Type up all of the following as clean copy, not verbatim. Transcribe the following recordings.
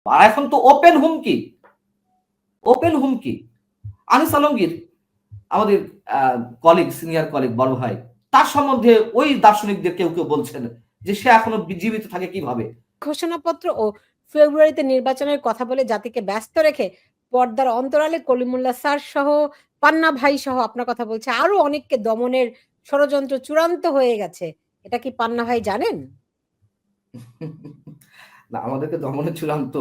আর এখন তো ওপেন হুমকি। আনিস আলমগীর আমাদের কলিগ, সিনিয়র কলিগ, বড় ভাই, তার সম্বন্ধে ওই দার্শনিকদের কেউ বলছেন যে সে এখনো জীবিত থাকে কিভাবে। ঘোষণাপত্র ও ফেব্রুয়ারিতে নির্বাচনের কথা বলে জাতিকে ব্যস্ত রেখে পর্দার অন্তরালে কলিমুল্লাহ স্যার সহ, পান্না ভাই সহ, আপনার কথা বলছে, আরো অনেককে দমনের ষড়যন্ত্র চূড়ান্ত হয়ে গেছে। এটা কি পান্না ভাই জানেন? না, আমাদেরকে দমনের চূড়ান্ত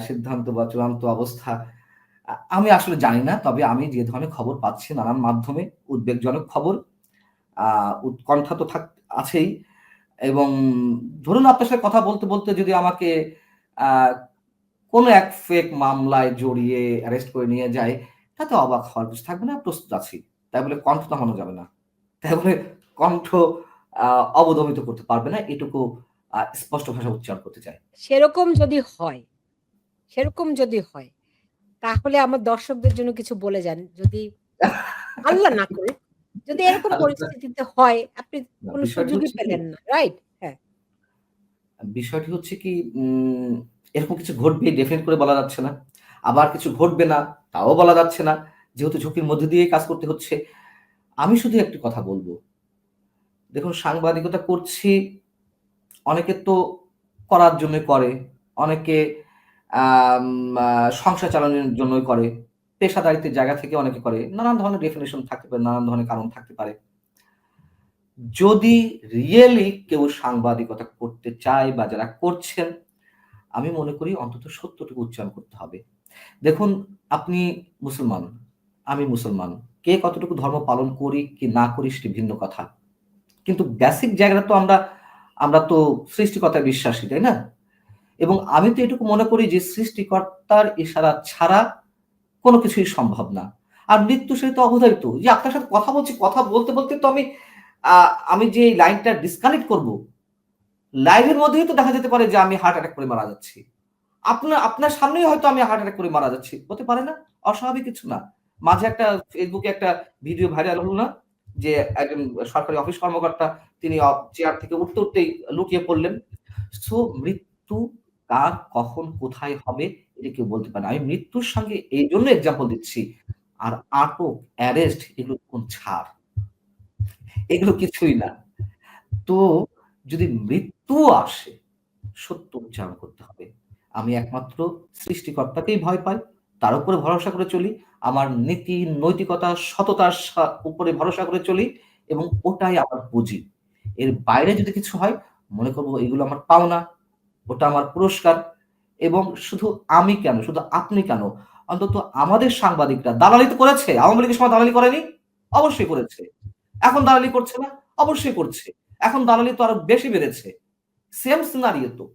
সিদ্ধান্ত বা চূড়ান্ত অবস্থা আমি আসলে জানি না। তবে আমি যে ধরনের খবর পাচ্ছি নানান মাধ্যমে, উদ্বেগজনক খবর, উৎকণ্ঠা তো আছেই। এবং ধরুন আপনার সাথে কথা বলতে যদি আমাকে আ কোনো এক ফেক মামলায় জড়িয়ে অ্যারেস্ট করে নিয়ে যায়, তাতে অবাক হওয়ার কিছু থাকবে না, প্রস্তুত আছি। তাই বলে কণ্ঠ থামানো যাবে না। তাই বলে কণ্ঠ আ অবদমিত করতে পারবে না, এটুকু স্পষ্ট ভাষায় উচ্চারণ করতে চাই। সেরকম যদি হয়, তাহলে আমার দর্শকদের জন্য কিছু বলে যান। যদি আল্লাহ না করুক, যদি এরকম আচ্ছা, পরিস্থিতিতে হয়, আপনি না, কোন বিষয়টি সুযোগই হচ্ছে কি, পেলেন না, রাইট? হ্যাঁ। বিষয়টি হচ্ছে কি, এরকম কিছু ঘটবে ডেফিনিট করে বলা যাচ্ছে না। আবার কিছু ঘটবে না, তাও বলা যাচ্ছে না। যেহেতু ঝুঁকির মধ্যে দিয়েই কাজ করতে হচ্ছে। আমি শুধু একটি কথা বলব। দেখুন, সাংবাদিকতা করছি, অনেকে তো করার জন্য করে। অনেকে আম আ সংসার চালানোর জন্যই করে। পেশাদারিত্বের জায়গা থেকে অনেকে করে। নানান ধরনের ডেফিনিশন থাকতে পারে, নানান ধরনের কারণ থাকতে পারে। যদি রিয়েলি কেউ সাংবাদিকতা করতে চায় বা যারা করছেন, আমি মনে করি অন্তত সত্যটুকু উচ্চারণ করতে হবে। দেখুন, আপনি মুসলমান, আমি মুসলমান। কে কতটুকু ধর্ম পালন করি কি না করি সেটি ভিন্ন কথা। কিন্তু বেসিক জায়গাটা তো আমরা তো সৃষ্টিকর্তায় বিশ্বাসী, তাই না? এবং আমি তো এটুকু মনে করি যে সৃষ্টিকর্তার ইশারা ছাড়া কোন কিছুই সম্ভব না। আর মৃত্যু সে তো অবধারিত। যে আপনার সাথে কথা বলছি, কথা বলতে তো আ আমি যে এই লাইনটা ডিসকানেক্ট করব, লাইভের মধ্যেই তো দেখা যেতে পারে যে আমি হার্ট অ্যাটাক করে মারা যাচ্ছি। আপনার সামনেই হয়তো আমি হার্ট অ্যাটাক করে মারা যাচ্ছি। হতে পারে না? অস্বাভাবিক কিছু না। মাঝে একটা ফেসবুকে একটা ভিডিও ভাইরাল হলো না? যে একজন সরকারি অফিস কর্মকর্তা, তিনি চেয়ার থেকে উঠতেই লুটিয়ে পড়লেন। সো মৃত্যু কার, কখন, কোথায় হবে এটা কেউ বলতে পারে না। আমি মৃত্যুর সঙ্গে এইজন্য এক্সাম্পল দিচ্ছি। আর আটক, অ্যারেস্ট এগুলো কোন ছাড়? এগুলো কিছুই না। তো যদি মৃত্যুও আসে, সত্য উচ্চারণ করতে হবে। আমি একমাত্র সৃষ্টিকর্তাকেই ভয় পাই। তার উপরে ভরসা করে চলি। আমার নীতি, নৈতিকতা, সততার উপরে ভরসা করে চলি এবং ওটাই আমার পুঁজি। এর বাইরে যদি কিছু হয়, মনে করব এগুলো আমার পাওনা, ওটা আমার পুরস্কার। এবং শুধু আমি কেন, শুধু আপনি কেন, অন্তত আমাদের সাংবাদিকরা দালালি তো করেছে। আওয়ামী লীগের সময় দালালি করেনি? অবশ্যই করেছে। এখন দালালি করছে না? অবশ্যই করছে। এখন দালালি তো আরো বেশি বেড়েছে। সেম সিনারিও তো।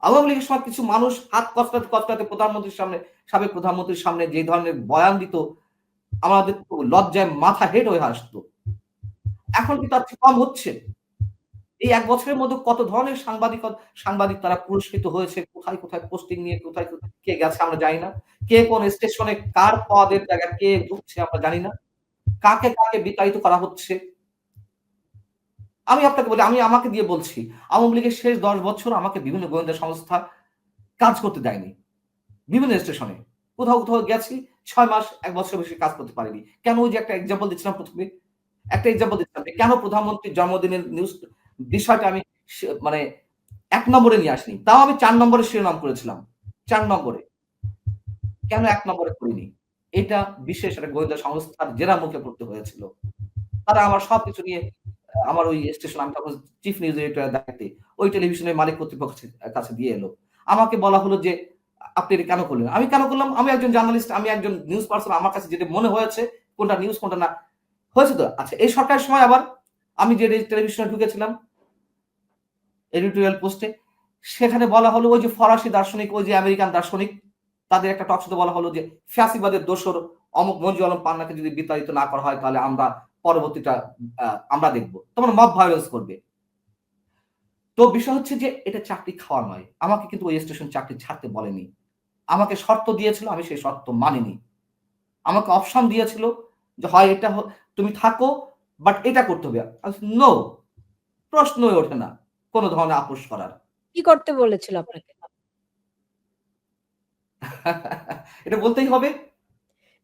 আওয়ামী লীগের সময় কিছু মানুষ হাত কচলাতে প্রধানমন্ত্রীর সামনে, সাবেক প্রধানমন্ত্রীর সামনে যে ধরনের বয়ান দিত, আমাদের তো লজ্জায় মাথা হেট হয়ে আসতো। এখন কি তার চেয়ে কম হচ্ছে? এই ১ বছরের মধ্যে কত ধরনের সাংবাদিক তারা পুরস্কৃত হয়েছে। কোথায় পোস্টিং নিয়ে কোথায় কে গেছে আমরা জানি না। কে কোন স্টেশনে কার পদের জায়গায় কে ঢুকছে আমরা জানি না। কাকে বিতাড়িত করা হচ্ছে। আমি আপনাকে বলি, আমি আমাকে দিয়ে বলছি। আওয়ামী লীগের শেষ ১০ বছর আমাকে বিভিন্ন গোয়েন্দা সংস্থা কাজ করতে দেয়নি। বিভিন্ন স্টেশনে। কোথাও গেছি ৬ মাস ১ বছরের বেশি কাজ করতে পারিনি। কেন? ওই যে একটা এক্সাম্পল দিচ্ছিলাম ১ম এ। একটা এক্সাম্পল দিচ্ছিলাম যে কেন প্রধানমন্ত্রীর জন্মদিনের বিষয়টা আমি মানে ১ নম্বরে নিয়ে আসিনি। তাও আমি ৪ নম্বরে শিরোনাম করেছিলাম। ৪ নম্বরে। কেন ১ নম্বরে করিনি? এটা বিশেষ একটা গোয়েন্দা সংস্থার জেরা মুখে পড়তে হয়েছিল। তারা আমার সবকিছু নিয়ে আমার ওই স্টেশন, আমি তখন চিফ নিউজ এডিটর এর দায়িত্বে। ওই টেলিভিশনের মালিক কর্তৃপক্ষের কাছে দিয়ে এলো। আমাকে বলা হলো যে, "আপনি এটা কেন করলেন?" আমি কেন করলাম? আমি একজন জার্নালিস্ট, আমি একজন নিউজ পারসন। আমার কাছে যেটা মনে হয়েছে, কোনটা নিউজ কোনটা না। হয়েছে তো? আচ্ছা, এই সরকারের সময় আবার আমি যে টেলিভিশনে ঢুকেছিলাম এডিটোরিয়াল পোস্টে, সেখানে বলা হলো ওই যে ফরাসি দার্শনিক, ওই যে আমেরিকান দার্শনিক, তাদের একটা টক শোতে বলা হলো যে, "ফ্যাসিবাদের দোসর অমুক মঞ্জু আলম পান্নাকে যদি বিতাড়িত না করা হয়, তাহলে আমরা পরবর্তীটা আমরা দেখব।" তখন মব ভায়োলেন্স করবে। তো বিষয় হচ্ছে যে এটা চাকরি খাওয়া নয়। আমাকে কিন্তু ওই স্টেশন চাকরি ছাড়তে বলেনি। আমাকে শর্ত দিয়েছিল, আমি সেই শর্ত মানিনি। আমাকে অপশন দিয়েছিল যে হয় এটা তুমি থাকো, বাট এটা করতে হবে। নো, প্রশ্নই ওঠে না কোন ধরনের আপোস করার। কি করতে বলেছিল আপনাকে? এটা বলতেই হবে।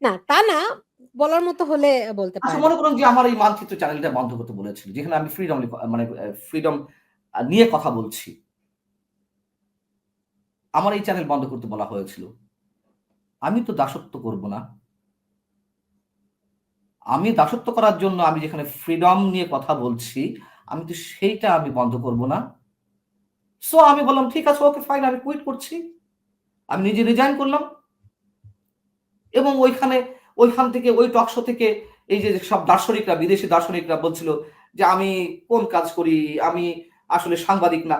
না, তা না, বলার মতো হলে বলতে আচ্ছা, পারেন। মনে করুন যে আমার এই মানচিত্র চ্যানেলটা বন্ধ করতে বলেছিল। যেখানে আমি মানে ফ্রিডম নিয়ে কথা বলছি। আমার এই চ্যানেল বন্ধ করতে বলা হয়েছিল। আমি তো দাসত্ব করব না। আমি দাসত্ব করার জন্য আমি যেখানে ফ্রিডম নিয়ে কথা বলছি, আমি তো সেইটা আমি বন্ধ করব না। সো আমি বললাম, ঠিক আছে, ওকে ফাইন, আমি কুইট করছি। আমি নিজে রিজাইন করলাম এবং ওইখান থেকে ওই টক শো থেকে এই যে সব দার্শনিকরা, বিদেশি দার্শনিকরা বলছিল যে আমি কোন কাজ করি, আমি আসলে সাংবাদিক না।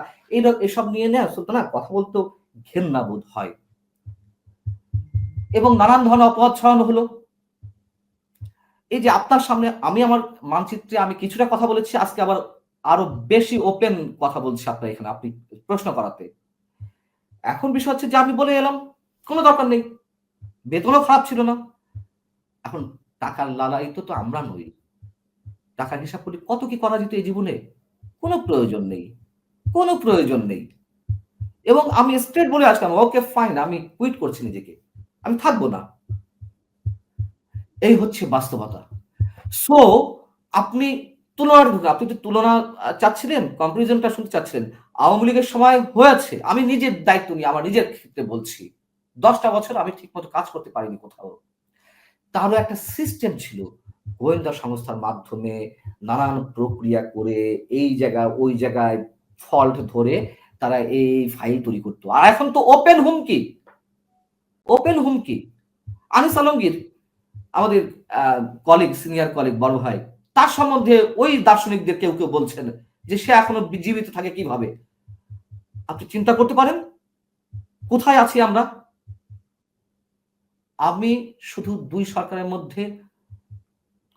এসব নিয়ে না আসলে না কথা বলতেও ঘেন্না বোধ হয় এবং নানান ধরনের অপবাদ ছড়ানো হলো। এই যে আপনার সামনে আমি আমার মানচিত্রে আমি কিছুটা কথা বলেছি, আজকে আবার আরো বেশি ওপেন কথা বলছি আপনার এখানে, আপনি প্রশ্ন করাতে। এখন বিষয় হচ্ছে যে আমি বলে এলাম, কোনো দরকার নেই। বেতনও খারাপ ছিল না। এখন টাকার লালায়িত তো আমরা নই। টাকার হিসাব করলে কত কি করা যেত এই জীবনে? কোনো প্রয়োজন নেই। কোনো প্রয়োজন নেই। এবং আমি স্ট্রেট বলে আসলাম, ওকে ফাইন, আমি কুইট করছি নিজেকে। আমি থাকবো না। এই হচ্ছে বাস্তবতা। সো আপনি আপনি তো তুলনা চাচ্ছিলেন, কম্পারিজনটা শুনতে চাচ্ছিলেন। আওয়ামী লীগের সময় হয়েছে। আমি নিজের দায়িত্ব নিয়ে আমার নিজের ক্ষেত্রে বলছি। ১০ টা বছর আমি ঠিকমতো কাজ করতে পারিনি কোথাও। তারও একটা সিস্টেম ছিল। গোয়েন্দা সংস্থার মাধ্যমে নানান প্রক্রিয়া করে এই জায়গায় ওই জায়গায় ফল্ট ধরে তারা এই ফাইল তৈরি করত। আর এখন তো ওপেন হুমকি। ওপেন হুমকি। আনিস আলমগীর আমাদের সিনিয়র কলিগ, বড় ভাই, তার সম্বন্ধে ওই দার্শনিকদের কেউ বলছেন যে সে এখনো জীবিত থাকে কিভাবে। আপনি চিন্তা করতে পারেন কোথায় আছি আমরা। আমি শুধু ২ সরকারের মধ্যে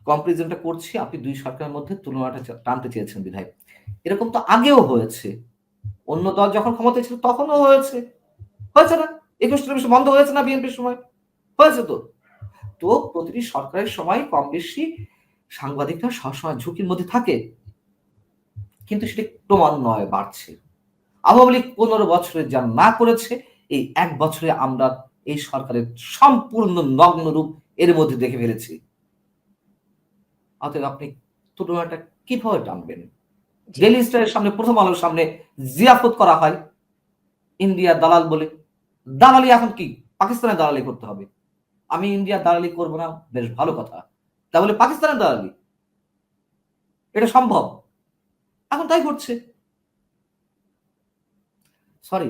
কম্পারিজনটা করছি, আপনি ২ সরকারের মধ্যে তুলনাটা টানতে চেয়েছেন বিধায়। এরকম তো আগেও হয়েছে। অন্য দল যখন ক্ষমতায় ছিল তখনও হয়েছে। হয়েছে না? ২১ টেলিভিশন বন্ধ হয়েছে না বিএনপির সময়? হয়েছে তো। তো প্রতিটি সরকারের সময় কম বেশি সাংবাদিকরা সবসময় ঝুঁকির মধ্যে থাকে। কিন্তু সেটি ক্রমান্বয়ে বাড়ছে। আওয়ামী লীগ ১৫ বছরে যা না করেছে, এই ১ বছরে আমরা এই সরকারের সম্পূর্ণ নগ্ন রূপ এর মধ্যে দেখে ফেলেছি। অতএব আপনি তুলনাটা কিভাবে টানবেন? জি। ডেইলি স্টারের সামনে, প্রথম আলোর সামনে জিয়াফত করা হয় ইন্ডিয়ার দালাল বলে। দালালি এখন কি? পাকিস্তানের দালালি করতে হবে। আমি ইন্ডিয়ার দালালি করব না, বেশ ভালো কথা। তা বলে পাকিস্তানের দালালি? এটা সম্ভব। এখন তাই ঘটছে। সরি,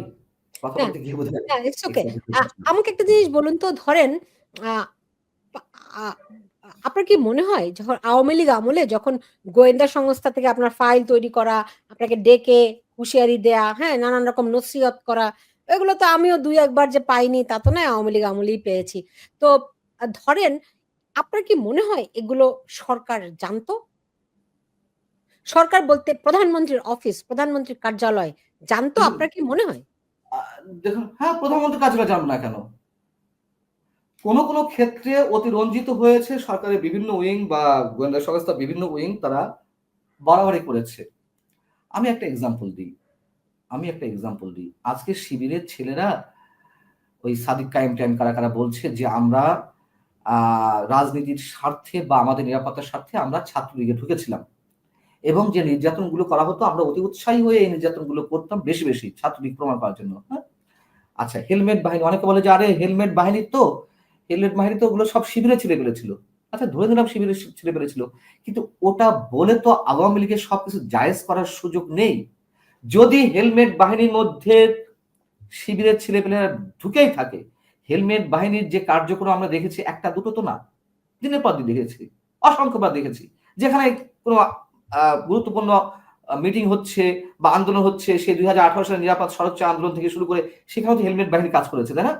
কথা না, বলতে গিয়ে বোধহয় না, ইটস ওকে। এক্সাইটেড আ হয়ে গেছি। আমাকে একটা জিনিস বলুন তো, ধরেন আ পা আ আপনার কি মনে হয় যখন আওয়ামী লীগ আমলে যখন গোয়েন্দা সংস্থা থেকে আপনার ফাইল তৈরি করা, আপনাকে ডেকে হুঁশিয়ারি দেয়া, হ্যাঁ? নানান রকম নসিহত করা, এগুলো তো আমিও ২-১ বার যে পাইনি তা তো নয়, আওয়ামী লীগ আমলেই পেয়েছি। তো ধরেন আপনার কি মনে হয় এগুলো সরকার জানতো? সরকার বলতে প্রধানমন্ত্রীর অফিস, প্রধানমন্ত্রীর কার্যালয় জানতো, দেখুন, আপনার কি মনে হয়? আ দেখুন, হ্যাঁ, প্রধানমন্ত্রীর কাজটা জানবে না কেন? কোন ক্ষেত্রে অতিরঞ্জিত হয়েছে সরকারের বিভিন্ন উইং বা গোয়েন্দা সংস্থার বিভিন্ন উইং, তারা বাড়াবাড়ি করেছে। আমি একটা এক্সাম্পল দিই। আজকে শিবিরের ছেলেরা ওই সাদিক কায়েম-টায়েম কারা বলছে যে আমরা আ রাজনীতির স্বার্থে বা আমাদের নিরাপত্তার স্বার্থে আমরা ছাত্রলীগে ঢুকেছিলাম। এবং যে নির্যাতনগুলো করা হতো আমরা অতি উৎসাহী হয়ে এই নির্যাতনগুলো করতাম বেশি ছাত্রলীগ প্রমাণ করার জন্য। হ্যাঁ? আচ্ছা, হেলমেট বাহিনী, অনেকে বলে যে আরে হেলমেট বাহিনী তো ওগুলো সব শিবিরের ছেলেপেলে ছিল। আচ্ছা, ধরে নিলাম শিবিরের ছেলেপেলে ছিল। কিন্তু ওটা বলে তো আওয়ামী লীগের সবকিছু জায়েজ করার সুযোগ নেই। যদি হেলমেট বাহিনীর মধ্যে শিবিরের ছেলেপেলেরা ঢুকেই থাকে, হেলমেট বাহিনীর যে কার্যক্রম আমরা দেখেছি একটা দুটো তো না। দিনের পর দিন দেখেছি। অসংখ্যবার দেখেছি। যেখানে কোন গুরুত্বপূর্ণ মিটিং হচ্ছে বা আন্দোলন হচ্ছে, সেই ২০১৮ সালের নিরাপদ সড়ক আন্দোলন থেকে শুরু করে সেখানেও তো হেলমেট বাহিনী কাজ করেছে, তাই না?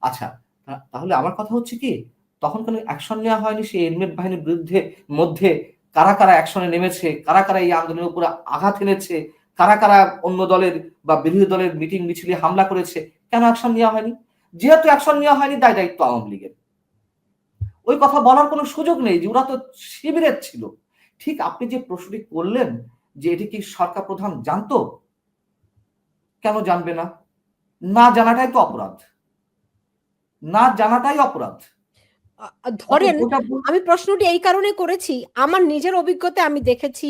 আচ্ছা, তাহলে আমার কথা হচ্ছে কি, তখন কোনো অ্যাকশন নেওয়া হয়নি সেই হেলমেট বাহিনীর মধ্যে কারা অ্যাকশনে নেমেছে, কারা এই আন্দোলনের উপরে আঘাত এনেছে, কারা অন্য দলের বা বিরোধী দলের মিটিং মিছিলে হামলা করেছে, কেন অ্যাকশন নেওয়া হয়নি? যেহেতু অ্যাকশন নেওয়া হয়নি, দায়িত্ব আওয়ামী লীগের। ওই কথা বলার কোনো সুযোগ নেই যে ওরা তো শিবিরের ছিল। ঠিক আপনি যে প্রশ্নটি করলেন যে এটি কি সরকার প্রধান জানতো? কেন জানবে না? না জানাটাই তো অপরাধ। না জানাটাই অপরাধ। ধরেন ওটা আমি প্রশ্নটি এই কারণে করেছি, আমার নিজের অভিজ্ঞতায় আমি দেখেছি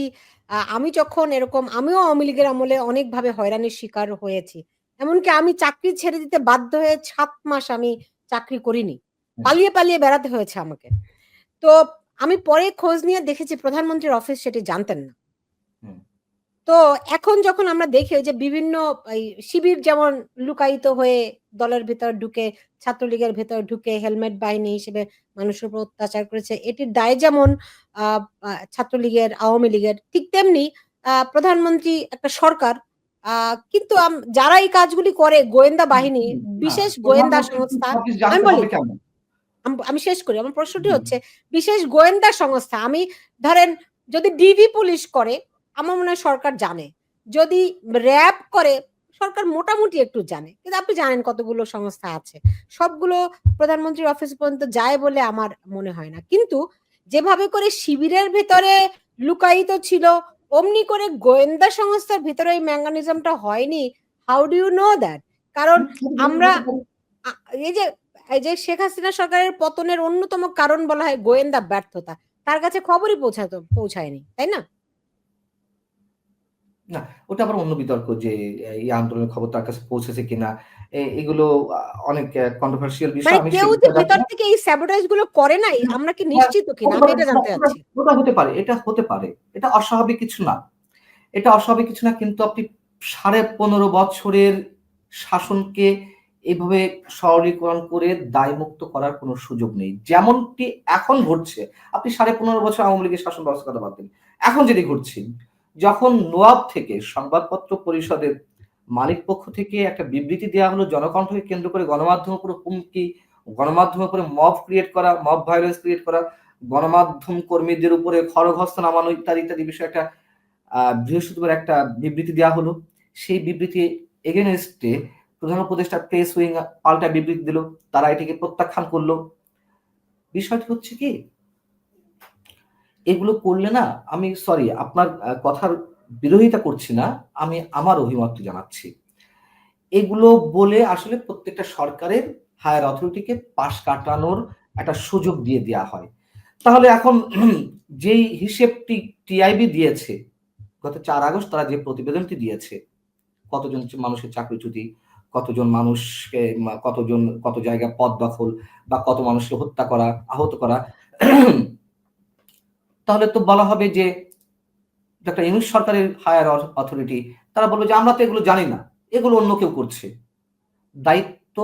আমি যখন এরকম আমিও আওয়ামী লীগের আমলে অনেকভাবে হয়রানির শিকার হয়েছি। এমনকি আমি চাকরি ছেড়ে দিতে বাধ্য হয়ে ৭ মাস আমি চাকরি করিনি। হুম, পালিয়ে, পালিয়ে বেড়াতে হয়েছে আমাকে। তো আমি পরে খোঁজ নিয়ে দেখেছি প্রধানমন্ত্রীর অফিস সেটি জানতেন না। হুম, তো এখন যখন আমরা দেখি ওই যে বিভিন্ন এই শিবির যেমন লুকায়িত হয়ে দলের ভেতর ঢুকে, ছাত্রলীগের ভেতর ঢুকে হেলমেট বাহিনী হিসেবে মানুষের উপর অত্যাচার করেছে। এটির দায় যেমন আ আ ছাত্রলীগের, আওয়ামী লীগের ঠিক তেমনি প্রধানমন্ত্রী একটা সরকার। আ কিন্তু যারা এই কাজগুলি করে গোয়েন্দা হুম, বাহিনী, হুম, না বিশেষ গোয়েন্দা প্রধানমন্ত্রীর সংস্থা অফিস আমি জানতে বলি হবে কেন? আমি শেষ করি। আমার প্রশ্নটি হুম, হচ্ছে বিশেষ গোয়েন্দা সংস্থা আমি ধরেন যদি ডিবি পুলিশ করে আমার মনে হয় সরকার জানে। যদি র‍্যাব করে সরকার মোটামুটি একটু জানে। কিন্তু আপনি জানেন কতগুলো সংস্থা আছে। সবগুলো প্রধানমন্ত্রীর অফিস পর্যন্ত যায় বলে আমার মনে হয় না। কিন্তু যেভাবে করে শিবিরের ভেতরে লুকায়িত ছিল, অমনি করে গোয়েন্দা সংস্থার ভেতরে এই মেকানিজমটা হয়নি। How do you know that? কারণ হুম, আমরা হতে পারে। আ এই যে এই যে শেখ হাসিনা সরকারের পতনের অন্যতম কারণ বলা হয় গোয়েন্দা ব্যর্থতা। তার কাছে খবরই পৌঁছায়নি। তাই না? না, ওটা আবার অন্য বিতর্ক যে এই আন্দোলনের খবর তার কাছে পৌঁছেছে কিনা। এগুলো আ অনেক কন্ট্রোভার্সিয়াল বিষয়। মানে আমি সে কেউ যে বিষয়ে যাচ্ছি ভেতর না। থেকে এই স্যাবোটাইজ গুলো করে নাই হ্যাঁ, আমরা কি হ্যাঁ, নিশ্চিত কিনা? হতে আমি পারে। এটা ওটা জানতে ওটা চাচ্ছি। ওটা হতে পারে। এটা হতে পারে। এটা অস্বাভাবিক কিছু না। এটা অস্বাভাবিক কিছু না কিন্তু আপনি ১৫.৫ বছরের শাসনকে এভাবে সরলীকরণ করে দায়মুক্ত করার কোনো সুযোগ নেই। যেমনটি এখন ঘটছে, আপনি ১৫.৫ বছর আওয়ামী লীগের শাসন ব্যবস্থার কথা বাদ দিন। এখন যেটি ঘটছে, যখন নোয়াব থেকে সংবাদপত্র পরিষদের মালিকপক্ষ থেকে একটা বিবৃতি দেয়া হলো জনকণ্ঠকে কেন্দ্র করে গণমাধ্যমের উপর হুমকি, গণমাধ্যমের উপরে মব ক্রিয়েট করা, মব ভায়োলেন্স ক্রিয়েট করা, গণমাধ্যম কর্মীদের উপরে খড়গহস্ত নামানো ইত্যাদি, ইত্যাদি বিষয়ে একটা বৃহস্পতিবার একটা বিবৃতি দেওয়া হলো। সেই বিবৃতি এগেইনস্ট এ প্রধান উপদেষ্টা প্রেস উইং পাল্টা বিবৃতি দিল। তারা এটিকে প্রত্যাখ্যান করল। বিষয়টি হচ্ছে কি, এগুলো করলে না আমি সরি আপনার কথার বিরোধিতা করছি না। আমি আমার অভিমতটি জানাচ্ছি। এগুলো বলে আসলে প্রত্যেকটা সরকারের হায়ার অথরিটিকে পাশ কাটানোর একটা সুযোগ দিয়ে দেয়া হয়। তাহলে এখন যেই হিসেবটি টিআইবি দিয়েছে, গত ৪ আগস্ট তারা যে প্রতিবেদনটি দিয়েছে, কতজন মানুষের চাকরিচ্যুতি, কতজন মানুষকে কত জায়গায় পদ দখল বা কত মানুষকে হত্যা করা, আহত করা। তাহলে তো বলা হবে যে ডক্টর ইউনূস সরকারের হায়ার অথরিটি তারা বলবে যে আমরা তো এগুলো জানি না। এগুলো অন্য কেউ করছে। দায়িত্ব